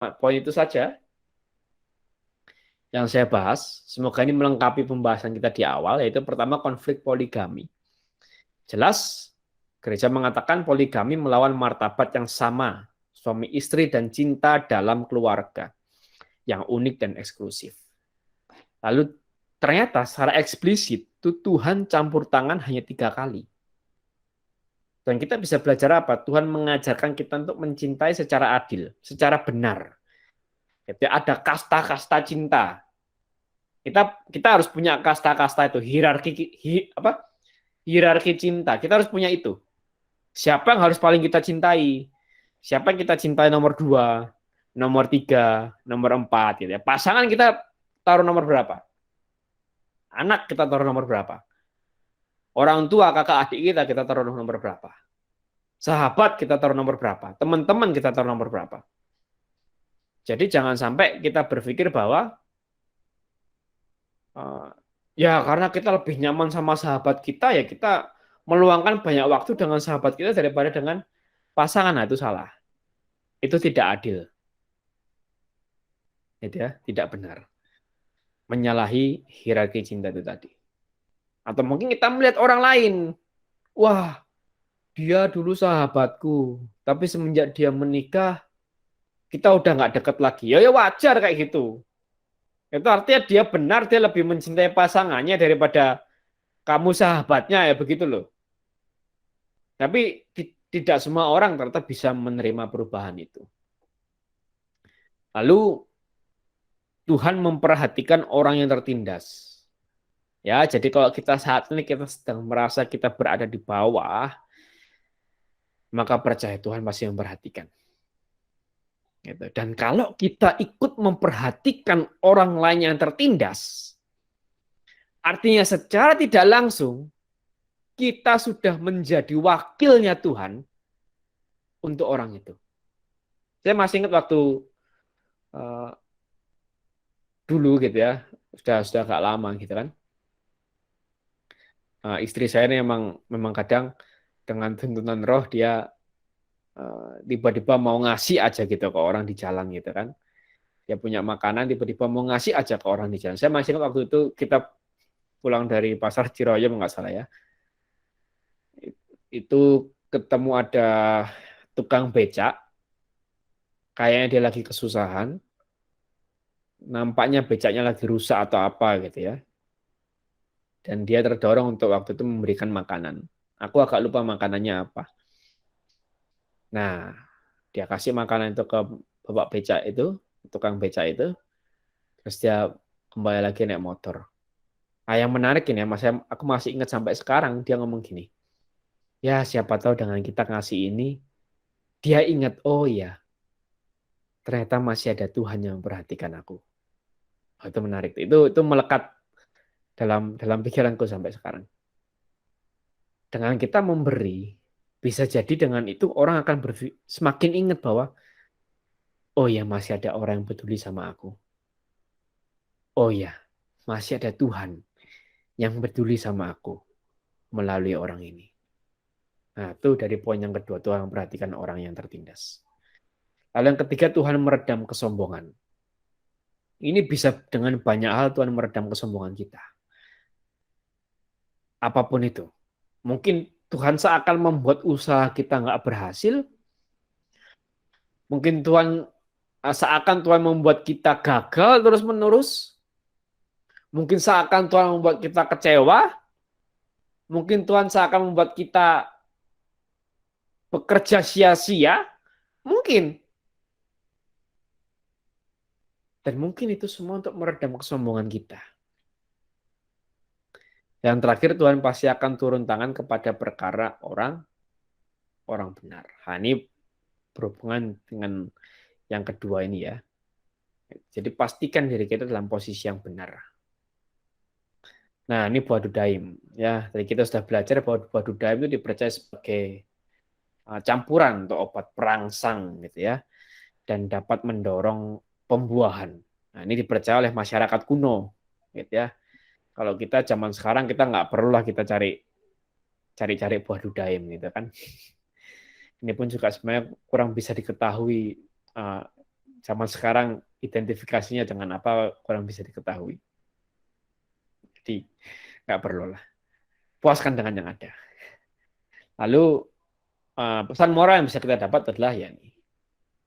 poin itu saja yang saya bahas. Semoga ini melengkapi pembahasan kita di awal, yaitu pertama konflik poligami. Jelas, gereja mengatakan poligami melawan martabat yang sama, suami istri dan cinta dalam keluarga, yang unik dan eksklusif. Lalu ternyata secara eksplisit, itu Tuhan campur tangan hanya 3 kali. Dan kita bisa belajar apa? Tuhan mengajarkan kita untuk mencintai secara adil, secara benar. Jadi ada kasta-kasta cinta. Kita harus punya kasta-kasta itu, hierarki cinta. Kita harus punya itu. Siapa yang harus paling kita cintai? Siapa yang kita cintai nomor 2, nomor 3, nomor 4 gitu ya. Pasangan kita taruh nomor berapa? Anak kita taruh nomor berapa? Orang tua, kakak adik kita taruh nomor berapa? Sahabat kita taruh nomor berapa? Teman-teman kita taruh nomor berapa? Jadi jangan sampai kita berpikir bahwa ya karena kita lebih nyaman sama sahabat kita, ya kita meluangkan banyak waktu dengan sahabat kita daripada dengan pasangan. Nah, itu salah. Itu tidak adil. Gitu ya, tidak benar. Menyalahi hierarki cinta itu tadi. Atau mungkin kita melihat orang lain. Wah, dia dulu sahabatku. Tapi semenjak dia menikah, kita udah nggak deket lagi. Ya, ya wajar kayak gitu. Itu artinya dia benar, dia lebih mencintai pasangannya daripada kamu sahabatnya, ya begitu loh. Tapi tidak semua orang ternyata bisa menerima perubahan itu. Lalu Tuhan memperhatikan orang yang tertindas. Ya, jadi kalau kita saat ini kita sedang merasa kita berada di bawah, maka percaya Tuhan pasti memperhatikan. Gitu. Dan kalau kita ikut memperhatikan orang lain yang tertindas, artinya secara tidak langsung kita sudah menjadi wakilnya Tuhan untuk orang itu. Saya masih ingat waktu uh, dulu gitu ya, sudah agak lama gitu kan. Istri saya ini memang kadang dengan tuntunan roh dia tiba-tiba mau ngasih aja gitu ke orang di jalan gitu kan. Dia punya makanan tiba-tiba mau ngasih aja ke orang di jalan. Saya masih ingat waktu itu kita pulang dari pasar Ciroyom nggak salah ya. Itu ketemu ada tukang becak, kayaknya dia lagi kesusahan, nampaknya becaknya lagi rusak atau apa gitu ya. Dan dia terdorong untuk waktu itu memberikan makanan. Aku agak lupa makanannya apa. Nah, dia kasih makanan itu ke bapak becak itu, tukang becak itu, terus dia kembali lagi naik motor. Nah, yang menarik ini ya, aku masih ingat sampai sekarang dia ngomong gini, ya siapa tahu dengan kita ngasih ini, dia ingat, oh ya, ternyata masih ada Tuhan yang memperhatikan aku. Oh, itu menarik, itu melekat dalam pikiranku sampai sekarang. Dengan kita memberi, bisa jadi dengan itu orang akan semakin ingat bahwa, oh ya masih ada orang yang peduli sama aku. Oh ya, masih ada Tuhan yang peduli sama aku melalui orang ini. Nah, itu dari poin yang kedua, Tuhan memperhatikan orang yang tertindas. Lalu yang ketiga, Tuhan meredam kesombongan. Ini bisa dengan banyak hal Tuhan meredam kesombongan kita. Apapun itu. Mungkin Tuhan seakan membuat usaha kita nggak berhasil. Mungkin seakan Tuhan membuat kita gagal terus-menerus. Mungkin seakan Tuhan membuat kita kecewa. Mungkin Tuhan seakan membuat kita bekerja sia-sia. Mungkin. Dan mungkin itu semua untuk meredam kesombongan kita. Yang terakhir, Tuhan pasti akan turun tangan kepada perkara orang benar. Nah, ini berhubungan dengan yang kedua ini ya. Jadi pastikan diri kita dalam posisi yang benar. Nah, ini buah dudaim. Ya, tadi kita sudah belajar bahwa buah dudaim itu dipercaya sebagai campuran untuk obat perangsang gitu ya. Dan dapat mendorong pembuahan. Nah, ini dipercaya oleh masyarakat kuno gitu ya. Kalau kita zaman sekarang kita nggak perlulah kita cari buah dudaim gitu kan. Ini pun juga sebenarnya kurang bisa diketahui Zaman sekarang identifikasinya dengan apa kurang bisa diketahui. Jadi nggak perlu lah. Puaskan dengan yang ada. Lalu pesan moral yang bisa kita dapat adalah ya nih,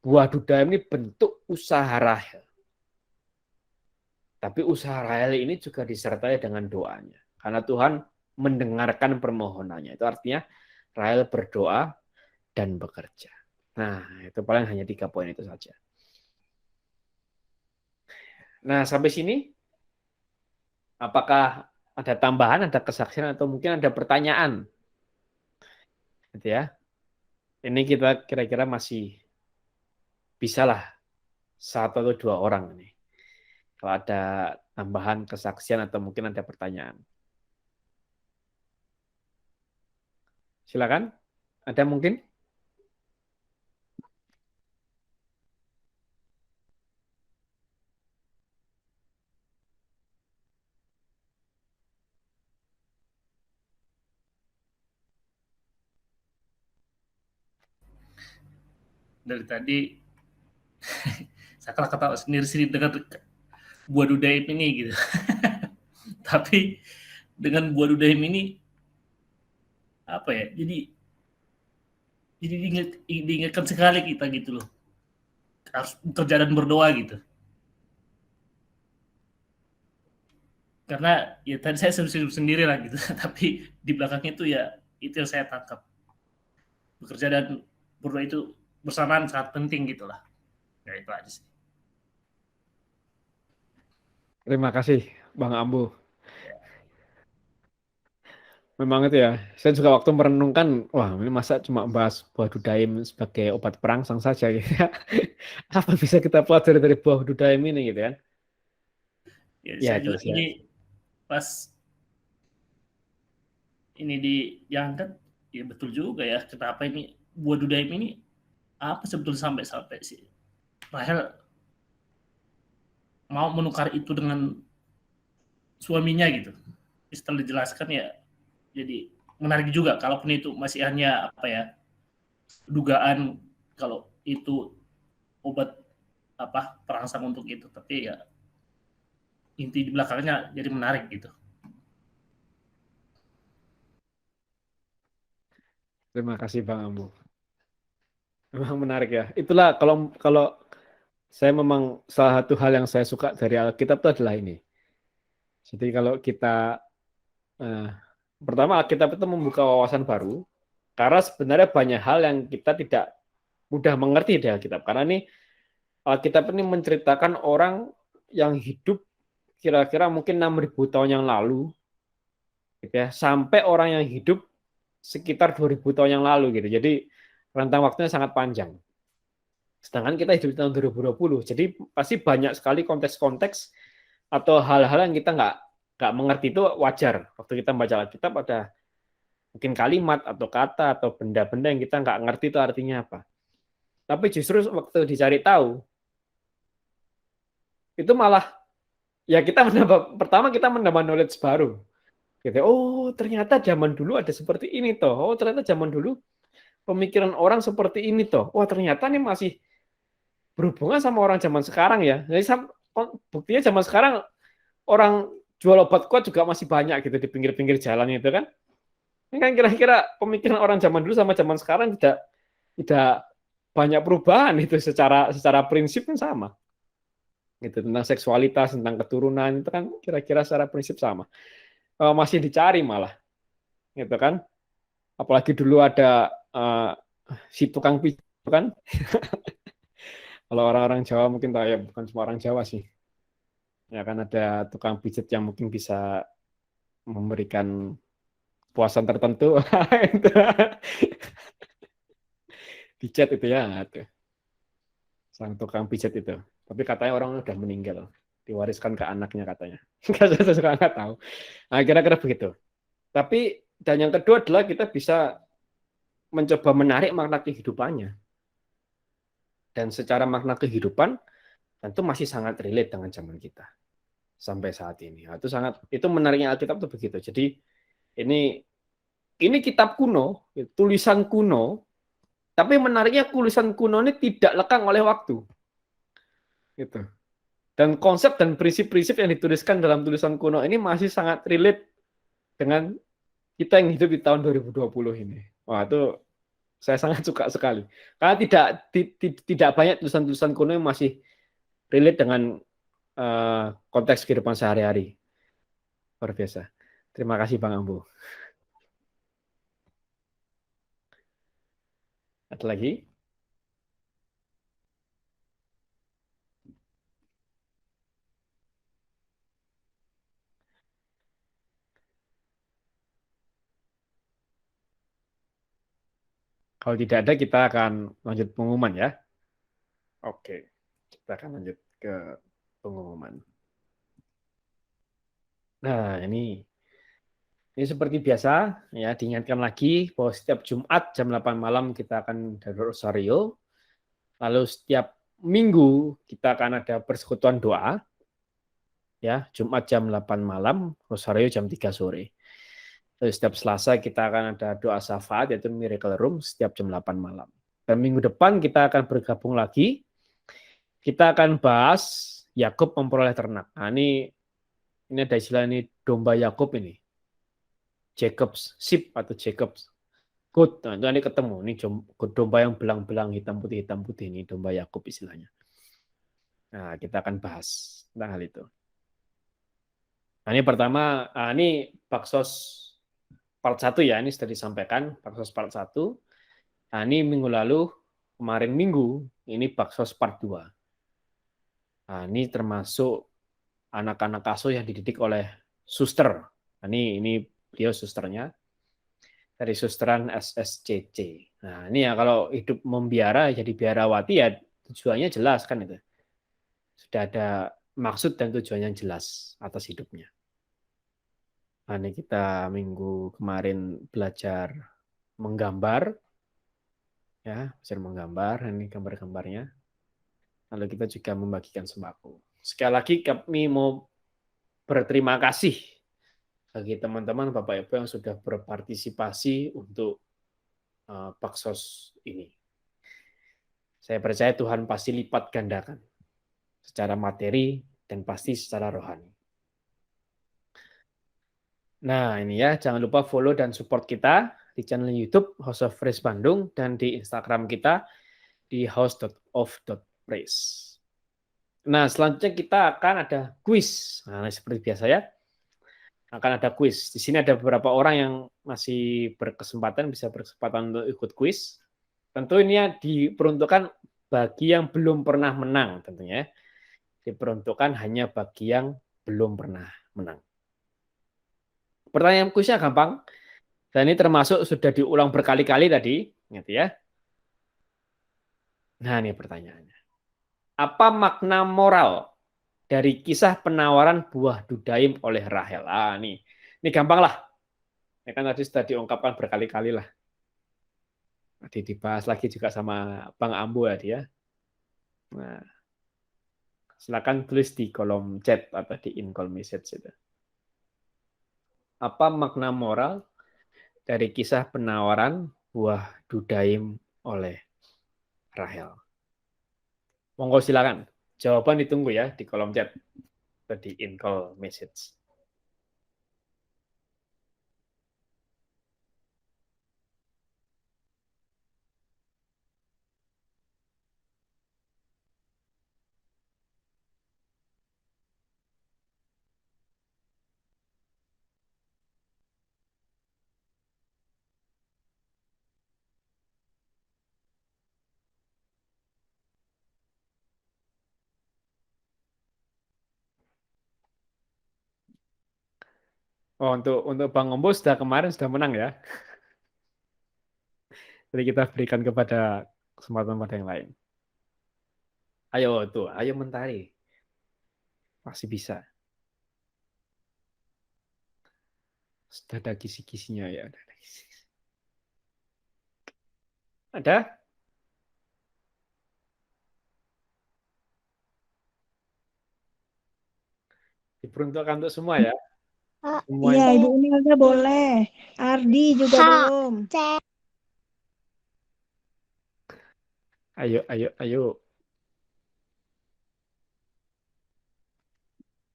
buah duda ini bentuk usaha Rahel. Tapi usaha Rahel ini juga disertai dengan doanya. Karena Tuhan mendengarkan permohonannya. Itu artinya Rahel berdoa dan bekerja. Nah, itu paling hanya 3 poin itu saja. Nah, sampai sini, apakah ada tambahan, ada kesaksian, atau mungkin ada pertanyaan? Gitu ya. Ini kita kira-kira masih bisalah 1 atau 2 orang nih. Kalau ada tambahan kesaksian atau mungkin ada pertanyaan. Silakan. Ada mungkin? Dari tadi saya ketawa sendiri dengan buah dudaim ini gitu. Tapi dengan buah dudaim ini apa ya? Jadi diingatkan sekali kita gitu loh. Harus bekerja dan berdoa gitu. Karena ya tadi saya sendiri lah gitu. Tapi di belakang itu ya itu yang saya tangkap. Bekerja dan berdoa itu bersamaan sangat penting gitulah. Ya itu aja sih. Terima kasih, Bang Ambu. Ya. Memang itu ya. Saya juga waktu merenungkan, wah ini masa cuma bahas buah dudaim sebagai obat perangsang saja gitu ya. Apa bisa kita pelajari dari buah dudaim ini gitu kan? Ya Ya saya itu juga ya. ini pas ini diangkat ya betul juga ya kenapa ini buah dudaim ini apa sebetulnya sampai sih Rahel mau menukar itu dengan suaminya gitu. Setelah dijelaskan ya jadi menarik juga kalaupun itu masih hanya apa ya dugaan kalau itu obat apa perangsang untuk itu tapi ya inti di belakangnya jadi menarik gitu. Terima kasih Bang Ambu. Memang menarik ya. Itulah kalau kalau saya memang salah satu hal yang saya suka dari Alkitab itu adalah ini. Jadi kalau kita eh, pertama Alkitab itu membuka wawasan baru karena sebenarnya banyak hal yang kita tidak mudah mengerti dari Alkitab. Karena ini Alkitab ini menceritakan orang yang hidup kira-kira mungkin 6.000 tahun yang lalu gitu ya, sampai orang yang hidup sekitar 2.000 tahun yang lalu gitu. Jadi rentang waktunya sangat panjang. Sedangkan kita hidup di tahun 2020, jadi pasti banyak sekali konteks-konteks atau hal-hal yang kita nggak mengerti itu wajar. Waktu kita membaca Alkitab ada mungkin kalimat atau kata atau benda-benda yang kita nggak ngerti itu artinya apa. Tapi justru waktu dicari tahu, itu malah ya kita menambah, pertama kita menambah knowledge baru. Gitu. Oh, ternyata zaman dulu ada seperti ini toh. Oh, ternyata zaman dulu pemikiran orang seperti ini toh. Wah, ternyata ini masih berhubungan sama orang zaman sekarang ya. Jadi buktinya zaman sekarang orang jual obat kuat juga masih banyak gitu di pinggir-pinggir jalan itu kan. Ini kan kira-kira pemikiran orang zaman dulu sama zaman sekarang tidak banyak perubahan itu secara prinsip kan sama. Gitu, tentang seksualitas, tentang keturunan itu kan kira-kira secara prinsip sama. Masih dicari malah, gitu kan? Apalagi dulu ada si tukang pijat kan. Kalau orang-orang Jawa mungkin tahu ya, bukan semua orang Jawa sih. Ya kan ada tukang pijat yang mungkin bisa memberikan puasan tertentu. Pijat itu ya, tuh. Sang tukang pijat itu. Tapi katanya orang udah meninggal, diwariskan ke anaknya katanya. Saya suka nggak tahu. Nah, kira-kira begitu. Tapi dan yang kedua adalah kita bisa mencoba menarik makna kehidupannya. Dan secara makna kehidupan tentu masih sangat relate dengan zaman kita sampai saat ini. Nah, itu menariknya Alkitab itu begitu. Jadi ini kitab kuno, tulisan kuno, tapi menariknya tulisan kuno ini tidak lekang oleh waktu. Gitu. Dan konsep dan prinsip-prinsip yang dituliskan dalam tulisan kuno ini masih sangat relate dengan kita yang hidup di tahun 2020 ini. Wah, itu saya sangat suka sekali. Karena tidak banyak tulisan-tulisan kuno yang masih relate dengan konteks kehidupan sehari-hari. Luar biasa. Terima kasih Bang Ambo. Ada lagi? Kalau tidak ada, kita akan lanjut pengumuman ya. Oke, kita akan lanjut ke pengumuman. Nah, ini seperti biasa, ya diingatkan lagi bahwa setiap Jumat jam 8 malam kita akan dari Rosario. Lalu setiap minggu kita akan ada persekutuan doa. Ya, Jumat jam 8 malam, Rosario jam 3 sore. Lalu setiap Selasa kita akan ada doa syafaat, yaitu Miracle Room, setiap jam 8 malam. Dan minggu depan kita akan bergabung lagi. Kita akan bahas Yakub memperoleh ternak. Nah, ini ada istilah ini domba Yakub ini. Jacob's sheep atau Jacob's goat. Nah, itu nanti ketemu. Ini domba yang belang-belang hitam putih ini domba Yakub istilahnya. Nah, kita akan bahas tentang hal itu. Nah, ini pertama, ini Baksos part 1 ya, ini sudah disampaikan, Baksos part 1. Nah, ini minggu lalu, kemarin minggu, ini Baksos part 2. Nah, ini termasuk anak-anak asuh yang dididik oleh suster. Nah, ini beliau susternya dari susteran SSCC. Nah, ini ya kalau hidup membiara jadi biarawati ya tujuannya jelas kan itu. Sudah ada maksud dan tujuan yang jelas atas hidupnya. Nah, ini kita minggu kemarin belajar menggambar, ya, belajar menggambar. Ini gambar-gambarnya. Lalu kita juga membagikan sembako. Sekali lagi kami mau berterima kasih bagi teman-teman Bapak Ibu yang sudah berpartisipasi untuk Baksos ini. Saya percaya Tuhan pasti lipat gandakan secara materi dan pasti secara rohani. Nah, ini ya, jangan lupa follow dan support kita di channel YouTube House of Praise Bandung dan di Instagram kita di house.of.praise. Nah, selanjutnya kita akan ada quiz. Nah, seperti biasa ya, akan ada quiz. Di sini ada beberapa orang yang masih bisa berkesempatan untuk ikut quiz. Tentu ini ya diperuntukkan bagi yang belum pernah menang tentunya. Diperuntukkan hanya bagi yang belum pernah menang. Pertanyaan kuisnya gampang. Dan ini termasuk sudah diulang berkali-kali tadi, ingat ya. Nah, ini pertanyaannya. Apa makna moral dari kisah penawaran buah dudaim oleh Rahel? Ini gampang lah. Ini kan tadi sudah diungkapkan berkali-kali lah. Tadi dibahas lagi juga sama Bang Ambo ya dia. Nah, silakan tulis di kolom chat atau di in-call message itu. Apa makna moral dari kisah penawaran buah dudaim oleh Rahel? Monggo silakan. Jawaban ditunggu ya di kolom chat atau di in-call message. Oh, untuk Bang Ombo kemarin sudah menang ya. Jadi kita berikan kepada kesempatan pada yang lain. Ayo tuh, ayo Mentari. Pasti bisa. Sudah ada kisi-kisinya ya. Ada? Diperuntukkan untuk semua ya. Semua Iya, yang... Ibu Imelda boleh. Ardi juga belum. Ayo, ayo, ayo.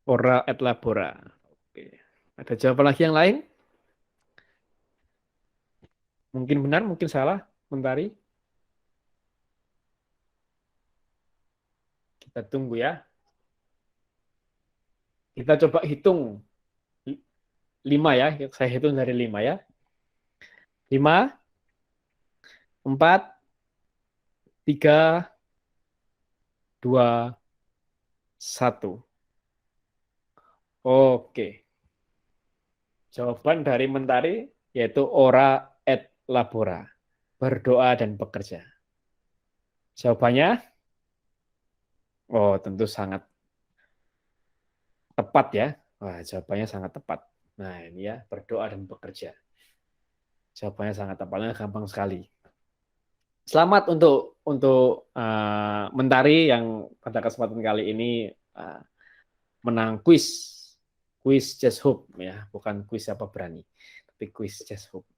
Ora et labora. Oke. Ada jawaban lagi yang lain? Mungkin benar, mungkin salah. Mentari. Kita tunggu ya. Kita coba hitung 5 ya. Saya hitung dari 5 ya. 5, 4, 3, 2, 1. Oke. Jawaban dari Mentari yaitu ora et labora. Berdoa dan bekerja. Jawabannya? Oh, tentu sangat tepat ya. Wah, jawabannya sangat tepat. Nah, ini ya, berdoa dan bekerja. Jawabannya sangat tepatnya gampang sekali. Selamat untuk Mentari yang pada kesempatan kali ini menang kuis Just Hope ya, bukan kuis siapa berani, tapi kuis Just Hope.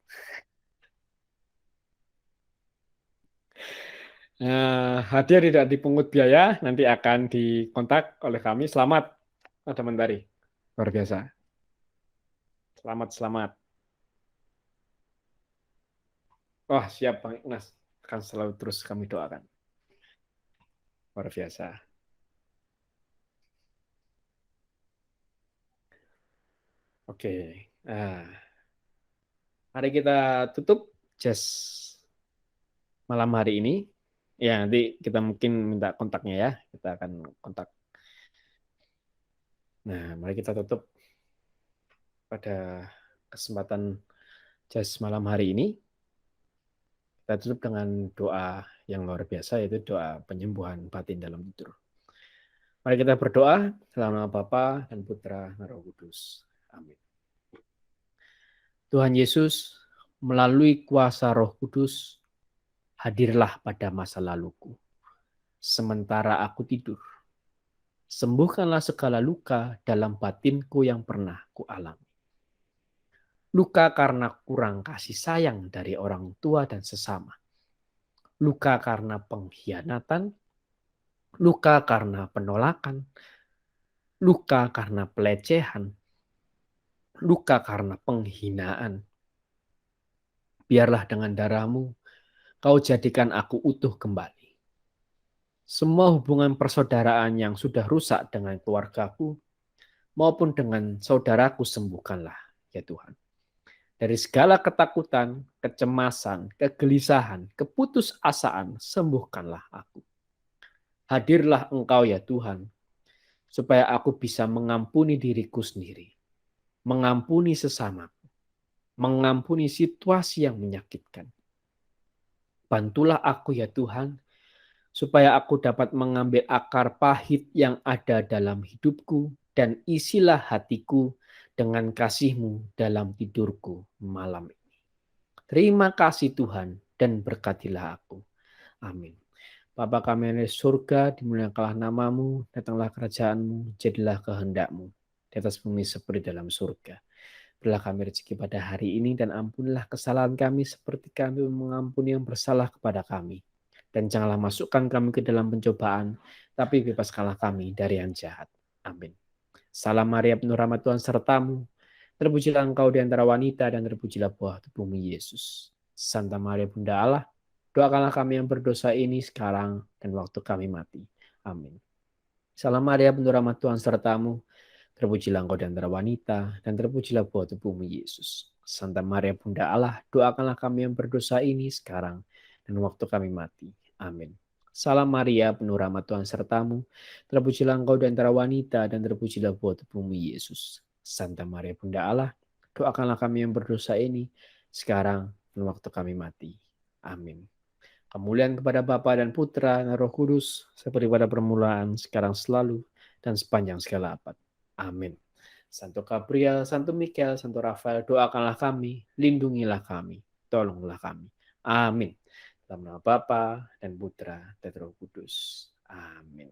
Hadiah tidak dipungut biaya, nanti akan dikontak oleh kami. Selamat, ada Mentari, luar biasa. Selamat. Wah, siap Bang Ignas, akan selalu terus kami doakan. Luar biasa. Oke, mari kita tutup just malam hari ini. Ya, nanti kita mungkin minta kontaknya ya. Kita akan kontak. Nah, mari kita tutup pada kesempatan just malam hari ini. Kita tutup dengan doa yang luar biasa, yaitu doa penyembuhan batin dalam tidur. Mari kita berdoa dalam nama Bapa dan Putra dan Roh Kudus. Amin. Tuhan Yesus, melalui kuasa Roh Kudus, hadirlah pada masa laluku. Sementara aku tidur, sembuhkanlah segala luka dalam batinku yang pernah kualami. Luka karena kurang kasih sayang dari orang tua dan sesama. Luka karena pengkhianatan. Luka karena penolakan. Luka karena pelecehan. Luka karena penghinaan. Biarlah dengan darah-Mu, Kau jadikan aku utuh kembali. Semua hubungan persaudaraan yang sudah rusak dengan keluargaku maupun dengan saudaraku sembuhkanlah, ya Tuhan. Dari segala ketakutan, kecemasan, kegelisahan, keputusasaan, sembuhkanlah aku. Hadirlah Engkau ya Tuhan, supaya aku bisa mengampuni diriku sendiri, mengampuni sesamaku, mengampuni situasi yang menyakitkan. Bantulah aku ya Tuhan, supaya aku dapat mengambil akar pahit yang ada dalam hidupku dan isilah hatiku dengan kasih-Mu dalam tidurku malam ini. Terima kasih Tuhan dan berkatilah aku. Amin. Bapa kami yang di surga, dimuliakanlah nama-Mu, datanglah kerajaan-Mu, jadilah kehendak-Mu di atas bumi seperti dalam surga. Berilah kami rezeki pada hari ini dan ampunilah kesalahan kami seperti kami mengampuni yang bersalah kepada kami. Dan janganlah masukkan kami ke dalam pencobaan, tapi bebaskanlah kami dari yang jahat. Amin. Salam Maria, penuh rahmat Tuhan sertamu. Terpujilah engkau di antara wanita dan terpujilah buah tubuhmu Yesus. Santa Maria Bunda Allah, doakanlah kami yang berdosa ini sekarang dan waktu kami mati. Amin. Salam Maria, penuh rahmat Tuhan sertamu. Terpujilah engkau di antara wanita dan terpujilah buah tubuhmu Yesus. Santa Maria Bunda Allah, doakanlah kami yang berdosa ini sekarang dan waktu kami mati. Amin. Salam Maria, penuh rahmat Tuhan sertamu. Terpujilah engkau di antara wanita dan terpujilah buah tubuhmu Yesus. Santa Maria Bunda Allah, doakanlah kami yang berdosa ini sekarang dan waktu kami mati. Amin. Kemuliaan kepada Bapa dan Putra dan Roh Kudus, seperti pada permulaan, sekarang selalu, dan sepanjang segala abad. Amin. Santo Gabriel, Santo Mikael, Santo Rafael, doakanlah kami, lindungilah kami, tolonglah kami. Amin. Dalam nama Bapa dan Putra dan Roh Kudus. Amin.